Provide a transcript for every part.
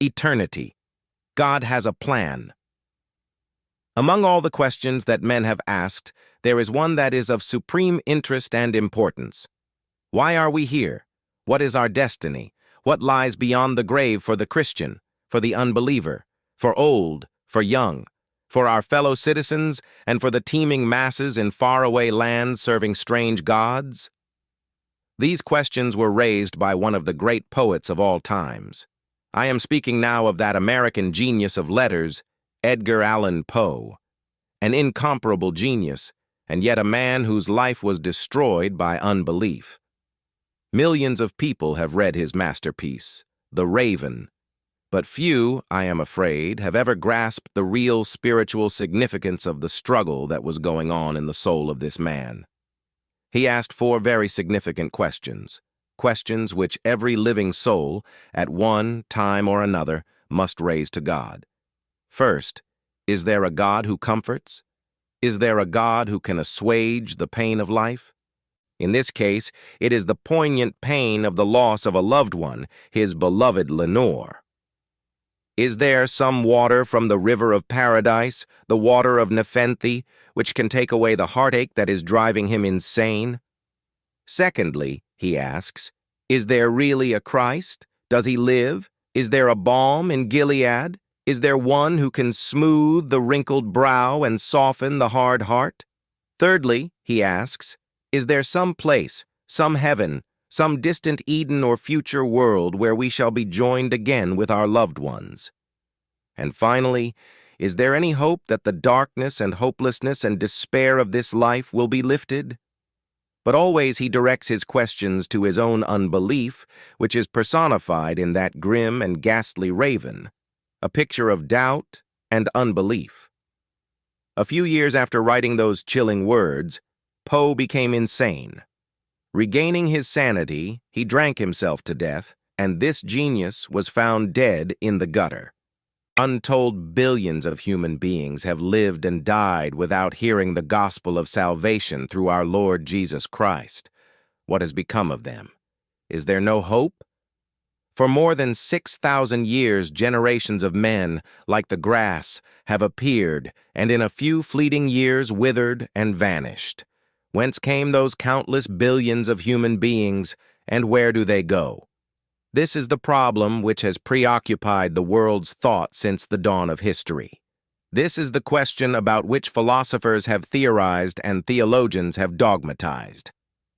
eternity. God has a plan. Among all the questions that men have asked, there is one that is of supreme interest and importance. Why are we here? What is our destiny? What lies beyond the grave for the Christian, for the unbeliever, for old, for young, for our fellow citizens, and for the teeming masses in faraway lands serving strange gods? These questions were raised by one of the great poets of all times. I am speaking now of that American genius of letters, Edgar Allan Poe, an incomparable genius, and yet a man whose life was destroyed by unbelief. Millions of people have read his masterpiece, The Raven, but few, I am afraid, have ever grasped the real spiritual significance of the struggle that was going on in the soul of this man. He asked 4 very significant questions, questions which every living soul, at one time or another, must raise to God. First, is there a God who comforts? Is there a God who can assuage the pain of life? In this case, it is the poignant pain of the loss of a loved one, his beloved Lenore. Is there some water from the river of paradise, the water of Nepenthe, which can take away the heartache that is driving him insane? Secondly, he asks, is there really a Christ? Does he live? Is there a balm in Gilead? Is there one who can smooth the wrinkled brow and soften the hard heart? Thirdly, he asks, is there some place, some heaven, some distant Eden or future world where we shall be joined again with our loved ones? And finally, is there any hope that the darkness and hopelessness and despair of this life will be lifted? But always he directs his questions to his own unbelief, which is personified in that grim and ghastly raven, a picture of doubt and unbelief. A few years after writing those chilling words, Poe became insane. Regaining his sanity, he drank himself to death, and this genius was found dead in the gutter. Untold billions of human beings have lived and died without hearing the gospel of salvation through our Lord Jesus Christ. What has become of them? Is there no hope? For more than 6,000 years, generations of men, like the grass, have appeared, and in a few fleeting years withered and vanished. Whence came those countless billions of human beings, and where do they go? This is the problem which has preoccupied the world's thought since the dawn of history. This is the question about which philosophers have theorized and theologians have dogmatized.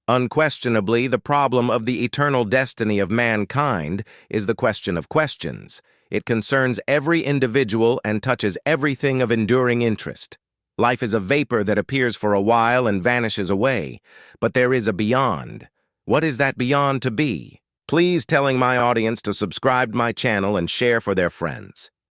Unquestionably, the problem of the eternal destiny of mankind is the question of questions. It concerns every individual and touches everything of enduring interest. Life is a vapor that appears for a while and vanishes away, but there is a beyond. What is that beyond to be? Please telling my audience to subscribe to my channel and share for their friends.